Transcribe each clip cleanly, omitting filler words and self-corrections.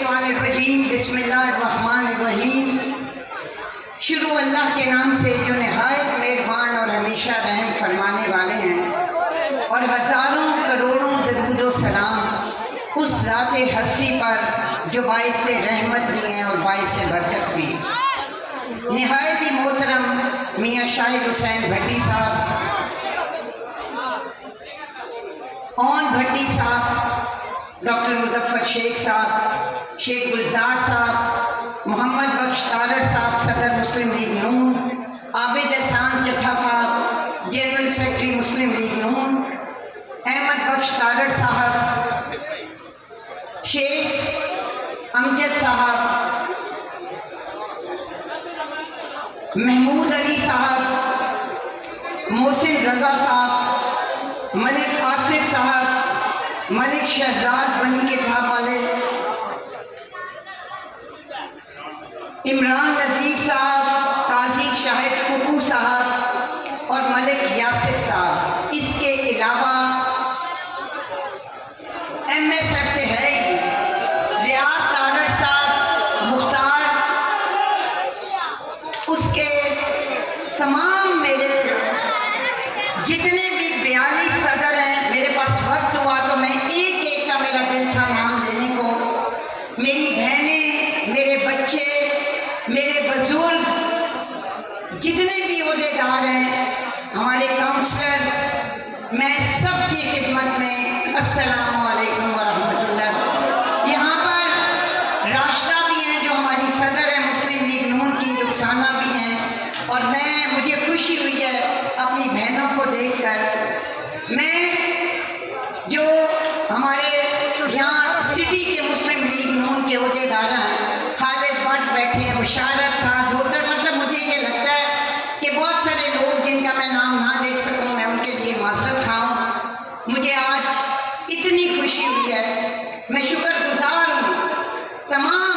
الشیطان الرجیم بسم اللہ الرحمن الرحیم۔ شروع اللہ کے نام سے جو نہایت مہربان اور ہمیشہ رحم فرمانے والے ہیں، اور ہزاروں کروڑوں درود و سلام اس ذات ہستی پر جو باعث رحمت بھی ہیں اور باعث برکت بھی۔ نہایت ہی محترم میاں شاہد حسین بھٹی صاحب، اون بھٹی صاحب، ڈاکٹر مظفر شیخ صاحب، شیخ گلزار صاحب، محمد بخش تالڑ صاحب صدر مسلم لیگ نون، عابد احسان چٹھا صاحب جنرل سیکرٹری مسلم لیگ نون، احمد بخش تالڑ صاحب، شیخ امجد صاحب، محمود علی صاحب، محسن رضا صاحب، ملک آصف صاحب، ملک شہزاد بنی کے صاحب والے، عمران نذیر صاحب، قاضی شاہد ککو صاحب اور ملک یاسر صاحب۔ اس کے علاوہ ایم ایس ایف کے ہے ہی ریاض تالڑ صاحب، مختار، اس کے تمام میرے جتنے بھی 42 صدر ہیں۔ میرے پاس وقت ہوا تو میں ایک ایک کا میرا دل تھا نام لینے کو۔ میری بہنیں، میرے بچے، میرے بزرگ، جتنے بھی عہدیدار ہیں، ہمارے کاؤنسلر، میں سب کی خدمت میں السلام علیکم ورحمۃ اللہ۔ یہاں پر راشدہ بھی ہیں جو ہماری صدر ہے مسلم لیگ نون کی، رخسانہ بھی ہیں، اور مجھے خوشی ہوئی ہے اپنی بہنوں کو دیکھ کر۔ میں جو ہمارے یہاں سٹی کے مسلم لیگ نون کے عہدیدار ہیں، خالد بٹ بیٹھے ہیں، بشارت خان، ڈاکٹر، مطلب مجھے یہ لگتا ہے کہ بہت سارے لوگ جن کا میں نام نہ لے سکوں، میں ان کے لیے معذرت خواہ ہوں۔ مجھے آج اتنی خوشی ہوئی ہے، میں شکر گزار ہوں تمام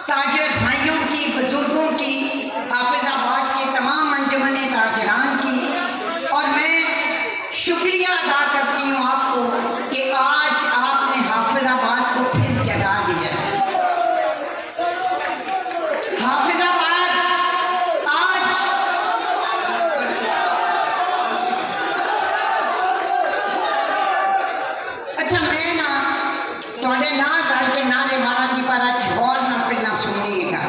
تاجر بھائیوں کی، بزرگوں کی، حافظ آباد کے تمام انجمن تاجران کی، اور میں شکریہ ادا کرتی ہوں آپ کو کہ آج آپ نے حافظ آباد کو پھر جگا دیا۔ حافظ آباد آج اچھا میں تھوڑے نال رل کے نعرے مارا کی پر اج غور نہ پہلا سنیے گا۔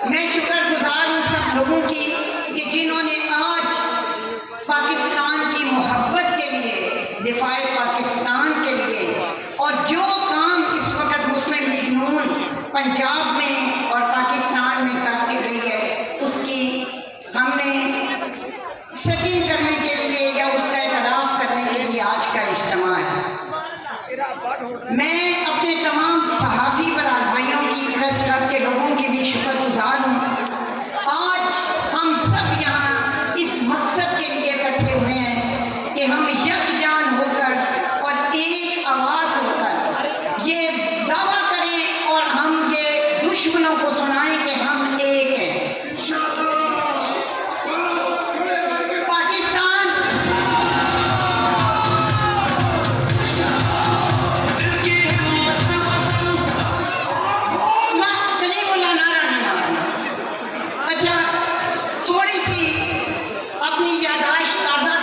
میں شکر گزار ہوں سب لوگوں کی کہ جنہوں نے آج پاکستان کی محبت کے لیے، دفاع پاکستان کے لیے، اور جو کام اس وقت مسلم لیگ نون پنجاب میں اور پاکستان میں کر رہی ہے، اس کی ہم نے سیکنڈ کرنے کے لیے یا اس کا اعتراف کرنے کے لیے آج کا اجتماع ہے۔ میں اپنے تمام صحافی برادر بھائیوں کی، پریس کلب کے لوگوں کی بھی شکر گزار ہوں۔ آج ہم سب یہاں اس مقصد کے لیے اکٹھے ہوئے ہیں کہ ہم یکجان ہو کر اور ایک آواز ہو کر یہ دعویٰ کریں اور ہم یہ دشمنوں کو سنائیں کہ ہم ایک ہیں۔ اپنی یادداشت تازہ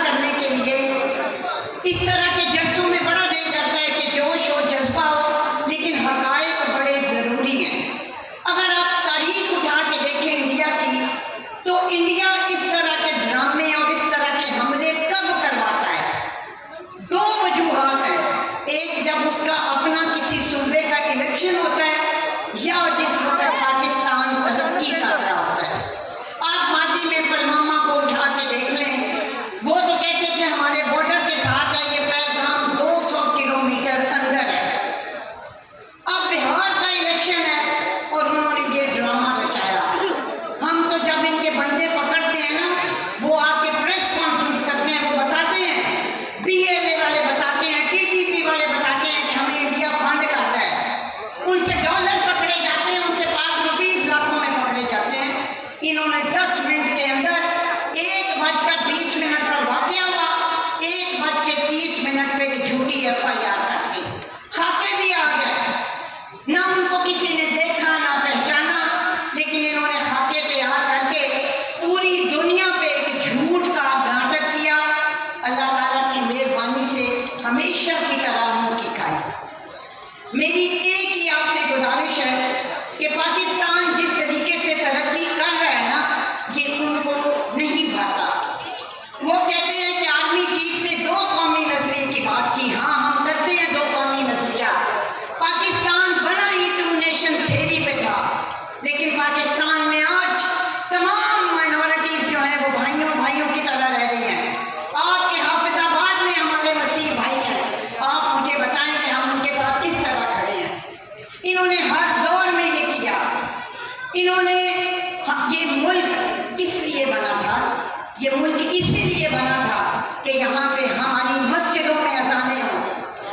یہ ملک اسی لیے بنا تھا کہ یہاں پہ ہماری مسجدوں میں اذانیں ہوں،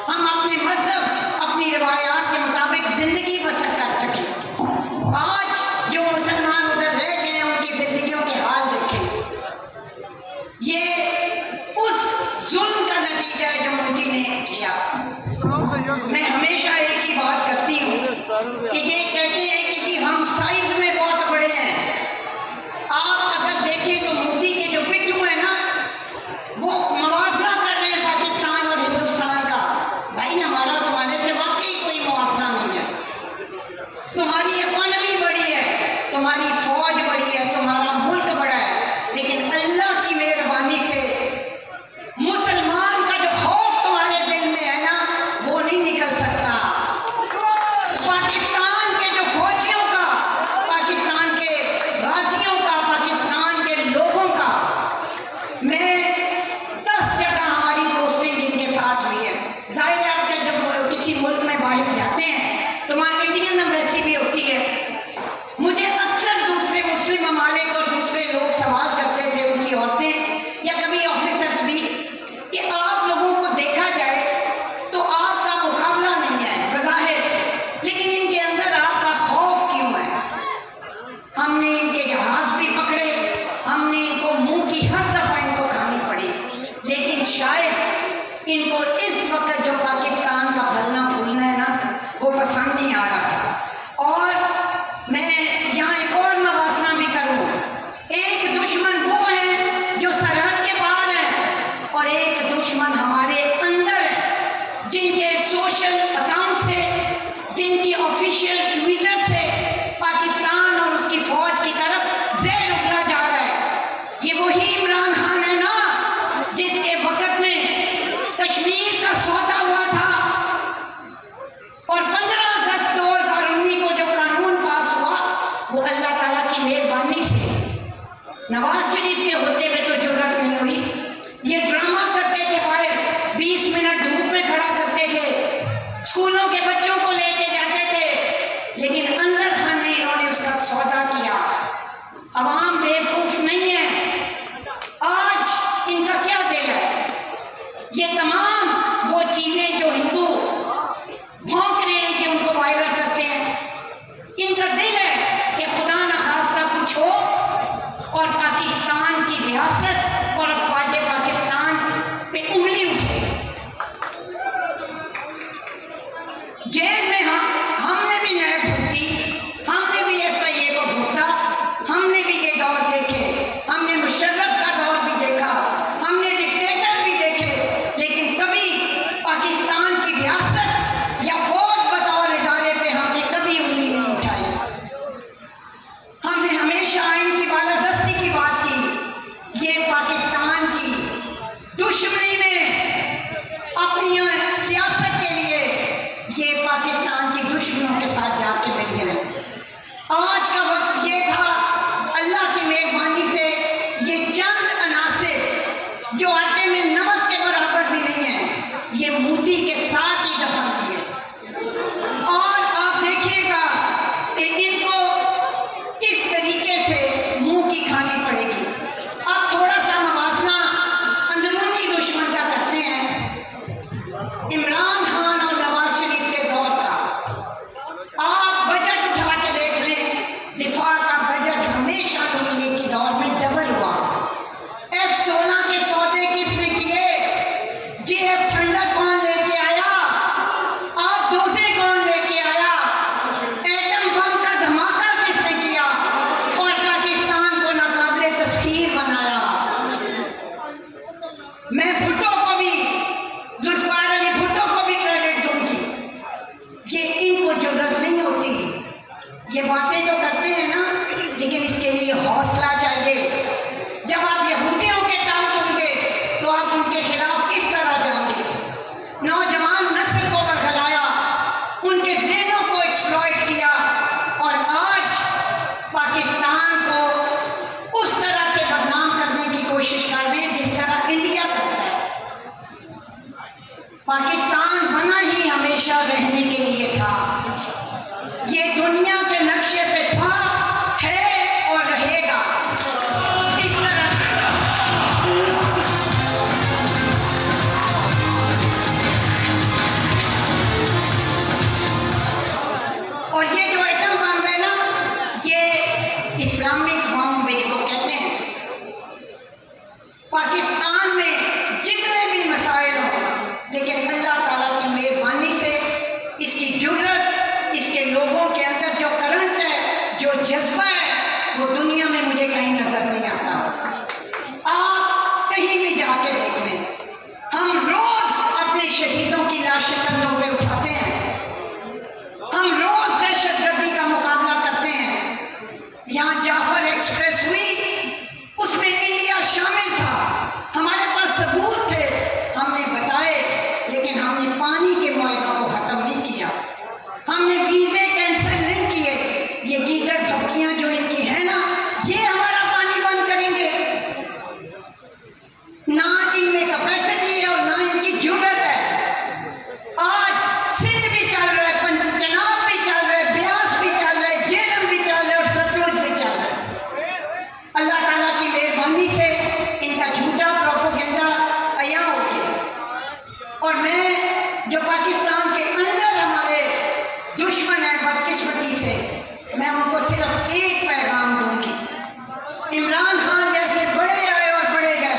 ہم اپنے مذہب اپنی روایات کے مطابق زندگی بسر کر سکیں۔ آج جو مسلمان ادھر رہ گئے ہیں ان کی زندگیوں کے حال دیکھیں، یہ اس ظلم کا نتیجہ ہے جو مودی نے کیا۔ میں ہمیشہ ایک ہی بات کرتی ہوں کہ یہ کہتے ہیں کہ جی ہم سائز میں بہت بڑے ہیں۔ آپ اگر دیکھیں تو مودی کے جو پٹھو ہیں نا، وہ موازنہ کر رہے ہیں پاکستان اور ہندوستان کا۔ بھائی ہمارا تمہارے سے واقعی کوئی موازنہ نہیں ہے۔ تمہاری اکانومی بڑی ہے، تمہاری فوج بڑی ہے، تمہارا ملک بڑا ہے، لیکن اللہ کی مہربانی سے مسلمان کا جو خوف تمہارے دل میں ہے نا وہ نہیں نکل سکتا۔ پاکستان کے جو فوجیوں کا، پاکستان کے غازیوں کا، پاکستان کے لوگوں کا، میں 10 جگہ ہماری پوسٹنگ ان کے ساتھ ہوئی ہے۔ ظاہر ہے آپ جب کسی ملک میں باہر جاتے ہیں تو وہاں انڈین ایمبیسی بھی ہوتی ہے۔ مجھے اکثر دوسرے مسلم ممالک اور دوسرے لوگ سوال کرتے تھے، ان کی عورتیں یا کبھی آفیسرز بھی، کہ آپ لوگوں کو دیکھا جائے تو آپ کا مقابلہ نہیں ہے بظاہر، لیکن ان کے اندر آپ کا خوف کیوں ہے؟ ہم نے ان کے جہاز بھی پکڑے، ہم نے ان کو منہ کی ہر دفعہ ان کو کھانی پڑی، لیکن شاید ان کو اس وقت جو پاکستان کا پھلنا پھولنا ہے نا وہ پسند نہیں آ رہا تھا۔ اور میں یہاں ایک اور موازنہ بھی کروں، ایک دشمن وہ ہے جو سرحد کے باہر ہے اور ایک دشمن ہمارے اندر ہے، جن کے سوشل اکاؤنٹ سے، جن کی آفیشیل ٹویٹر سے پاکستان اور اس کی فوج کی طرف زہر اگلا جا رہا ہے۔ یہ وہی عمران خان ہے نا جس کے وقت میں کشمیر کا سودا ہوا تھا اور 15 اگست 2019 کو جو قانون پاس ہوا وہ اللہ تعالیٰ کی مہربانی سے، نواز شریف کے ہوتے ہوئے تو جرأت نہیں ہوئی۔ یہ ڈرامہ کرتے تھے باہر، 20 منٹ دھوپ میں کھڑا کرتے تھے، اسکولوں کے بچوں کو لے کے جاتے تھے، لیکن اندر خانے انہوں نے اس کا سودا کیا۔ عوام بیوقوف نہیں ہے۔ آج ان کا کیا دل ہے؟ یہ تمام وہ چیزیں جو ہندو بھونک رہے ہیں کہ ان کو وائرل کرتے ہیں، ان کا دل ہے کہ خدا نخواستہ کچھ ہو اور پاکستان کی ریاست اور افواج پاکستان پہ انگلی اٹھے۔ جیل میں ہم نے بھی نیب بھگتی، ہم نے بھی FIA کو بھگتا، ہم نے بھی یہ دور دیکھے، ہم نے مشرف کا دور بھی دیکھا، ہم نے ڈکٹیٹر بھی دیکھے، لیکن کبھی پاکستان کی ریاست یا فوج بطور ادارے پہ ہم نے کبھی انگلی نہیں اٹھائی۔ ہم نے ہمیشہ آئین کی بالادستی کی بات کی۔ یہ پاکستان کی دشمنی میں اپنی سیاست کے لیے یہ پاکستان کی دشمنوں کے ساتھ جا کے مل گئے۔ آج کا وقت یہ تھا، اللہ کی مہربانی سے یہ چند عناصر جو آٹے میں نمک کے برابر بھی نہیں ہیں، یہ مودی کے ساتھ ہی دفن ہوئے۔ اور آپ دیکھیے گا کہ ان کو کس طریقے سے منہ کی کھانی پڑے گی۔ آپ تھوڑا سا موازنہ اندرونی دشمن کا کرتے ہیں، عمران خان اور نواز شریف کے دور کا۔ آپ بجٹ اٹھا کے دیکھ لیں، دفاع کا بجٹ ہمیشہ دنیا کی دور میں ڈبل ہوا۔ F-16 کے سودے کس نے کیے؟ JF تھنڈر کون لے کے آیا؟ آپ دوسرے کون لے کے آیا؟ ایٹم بم کا دھماکہ کس نے کیا اور پاکستان کو ناقابل تسخیر بنایا؟ میں بھٹو کو بھی، ذوالفقار علی بھٹو کو بھی کریڈٹ دوں گی۔ یہ ان کو جرأت نہیں ہوتی، یہ باتیں تو کرتے ہیں نا، لیکن اس کے لیے حوصلہ چاہیے۔ جب آپ یہودیوں کے ٹانگ دوں گے تو آپ ان کے خلاف کس طرح جائیں گے؟ نوجوان نسل کو ورگلایا، ان کے ذہنوں کو ایکسپلائٹ کیا، اور آج پاکستان کو اس طرح سے بدنام کرنے کی کوشش کر رہے ہیں جس طرح انڈیا کرتا ہے۔ پاکستان بنا ہی ہمیشہ رہنے کے لیے تھا، یہ دنیا کے نقشے پہ تھا، ہے اور رہے گا۔ اس طرح جذبہ ہے وہ دنیا میں مجھے کہیں نظر نہیں آتا۔ آپ کہیں بھی جا کے دیکھ لیں، ہم روز اپنے شہیدوں کی لاشیں کندھوں پہ اٹھاتے ہیں، ہم روز دہشت گردی کا مقابلہ کرتے ہیں۔ یہاں جعفر ایکسپریس ہوئی، اس میں انڈیا شامل تھا، ہمارے پاس ثبوت تھے، ہم نے بتائے، لیکن ہم نے پانی کے معاہدوں کو ختم نہیں کیا، ہم نے ویزے کینسل نہیں کیے۔ یہ گیدڑ دھمکیاں جو ان کی ہیں نا، یہ ہمارا پانی بند کریں گے؟ نہ ان میں کیپیسٹی ہے اور نہ ان کی جرت ہے۔ آج سندھ بھی چل رہا ہے، چناب بھی چل رہا ہے، بیاس بھی چل رہا ہے، جہلم بھی چل رہا ہے اور ستلج بھی چل رہا ہے۔ اللہ تعالیٰ کی مہربانی سے ان کا جھوٹا پروپیگنڈا عیاں ہو گیا، اور میں جو پاکستان کے اندر ہمارے دشمن ہیں بدقسمتی سے، میں ان کو صرف ایک پیغام دوں گی۔ عمران خان جیسے بڑے آئے اور بڑے گئے،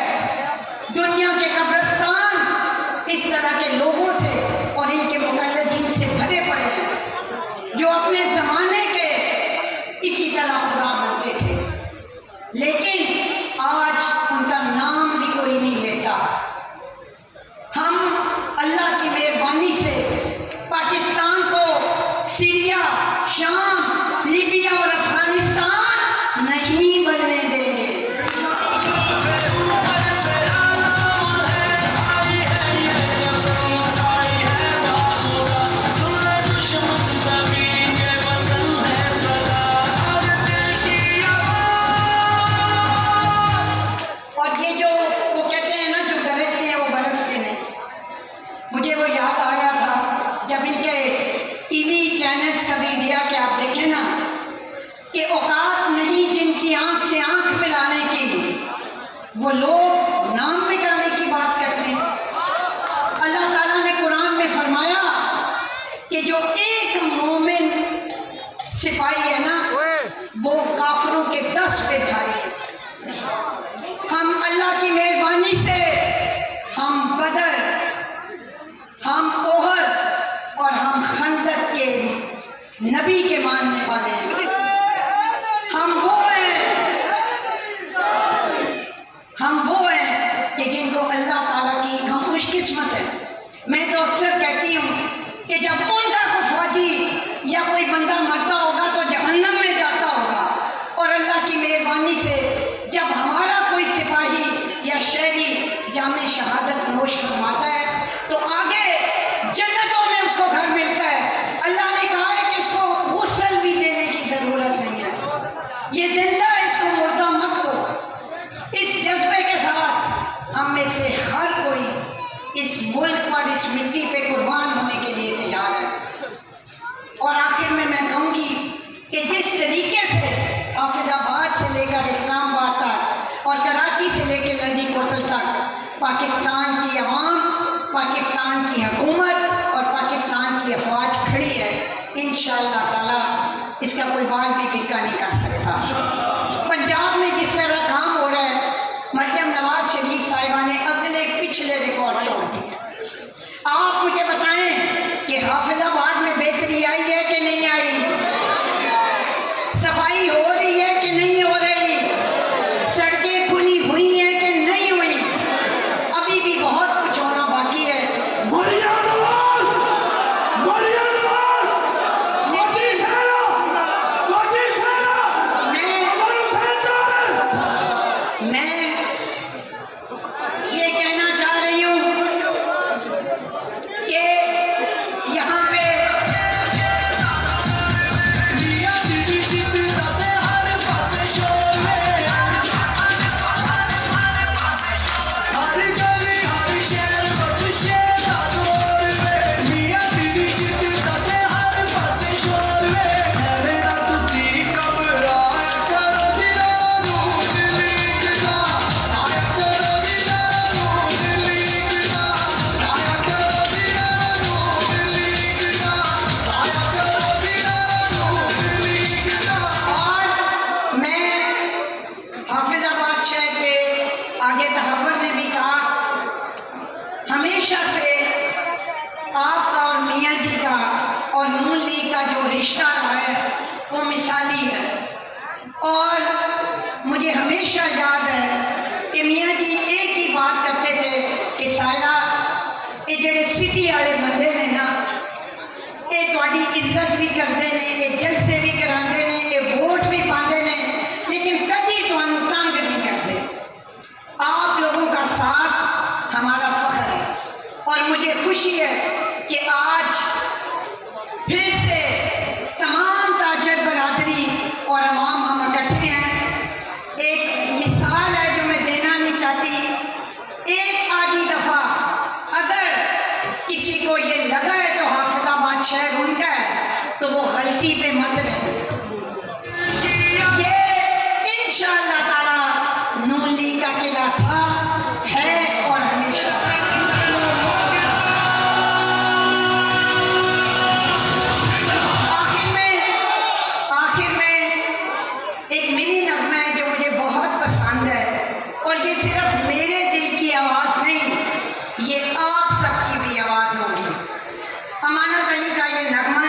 دنیا کے قبرستان اس طرح کے لوگوں سے اور ان کے مقلدین سے بھرے پڑے ہیں جو اپنے زمانے کے اسی طرح خدا بنتے تھے، لیکن آج ان کا نام بھی کوئی نہیں لیتا۔ ہم اللہ کی مہربانی سے پاکستان کو سیریا، شام، لیبیا اور افغانستان نہیں بننے دیں گے۔ اور یہ جو وہ کہتے ہیں نا، جو گرجتے ہیں وہ برستے نہیں، مجھے وہ یاد آ رہا تھا جب ان کے ٹی وی چینلز کا میڈیا کے آپ دیکھیں نا، کہ اوقات نہیں جن کی آنکھ سے آنکھ ملانے کی، وہ لوگ نام مٹانے کی بات کرتے ہیں۔ اللہ تعالیٰ نے قرآن میں فرمایا کہ جو ایک مومن سپاہی ہے نا، وہ کافروں کے 10 پہ بھاری ہے۔ ہم اللہ کی مہربانی سے ہم بدر، ہم احد اور ہم خندق کے نبی کے ماننے والے ہیں۔ ہم وہ ہیں کہ جن کو اللہ تعالیٰ کی ہم خوش قسمت ہیں۔ میں تو اکثر کہتی ہوں کہ جب ان کا کوئی فوجی یا کوئی بندہ مرتا ہوگا تو جہنم میں جاتا ہوگا، اور اللہ کی مہربانی سے جب ہمارا کوئی سپاہی یا شہری جامع شہادت نوش فرماتا ہے تو آگے جنتوں میں اس کو گھر ملتا ہے۔ اللہ نے کہا ہے کہ اس کو غسل بھی دینے کی ضرورت نہیں ہے، یہ زندہ ہے، اس کو مردہ مت دو۔ اس جذبے کے ساتھ ہم میں سے ہر کوئی اس ملک پر، اس مٹی پہ قربان ہونے کے لیے تیار ہے۔ اور آخر میں کہوں گی کہ جس طریقے سے حافظ آباد سے لے کر اسلام آباد تک اور کراچی سے لے کے لنڈی کوتل تک پاکستان کی عوام، پاکستان کی حکومت اور پاکستان کی افواج کھڑی ہے، انشاءاللہ تعالی اس کا کوئی بال بھی پھیکا نہیں کر سکتا۔ پنجاب میں جس طرح کام ہو رہا ہے، مریم نواز شریف صاحبہ نے اگلے پچھلے ریکارڈ توڑ دیے۔ آپ مجھے بتائیں کہ حافظ آباد میں بہتری آئی ہے کہ نہیں آئی؟ صفائی ہو رہی ہے کہ نہیں ہو رہی؟ سڑکیں کھلی ہوئی ہیں کہ نہیں ہوئی؟ ابھی بھی بہت کچھ ہونا باقی ہے۔ میں یہ کہنا چاہ رہی ہوں کہ یہاں پہ ہمیشہ سے آپ کا اور میاں جی کا اور نون لیگ کا جو رشتہ رہا ہے وہ مثالی ہے۔ اور مجھے ہمیشہ یاد ہے کہ میاں جی ایک ہی بات کرتے تھے کہ سائرہ یہ جڑے سٹی والے بندے نے نا یہ تھوڑی عزت بھی کرتے ہیں، یہ جلسے بھی کراتے ہیں، یہ ووٹ بھی پاتے ہیں، لیکن کبھی تمہیں تنگ نہیں کرتے۔ آپ لوگوں کا ساتھ ہمارا فخر ہے اور مجھے خوشی ہے کہ آج پھر سے تمام تاجر برادری اور عوام ہم اکٹھے ہیں۔ ایک مثال ہے جو میں دینا نہیں چاہتی، ایک آدھی دفعہ اگر کسی کو یہ لگا ہے تو حافظ آباد شہر ان کا ہے تو وہ غلطی پہ مت رہے۔ یہ انشاءاللہ تعالی نون لیگ کا قلعہ تھا، ہے اور ہمیشہ۔ آخر میں ایک منی نغمہ ہے جو مجھے بہت پسند ہے اور یہ صرف میرے دل کی آواز نہیں، یہ آپ سب کی بھی آواز ہوگی۔ امانت علی کا یہ نغمہ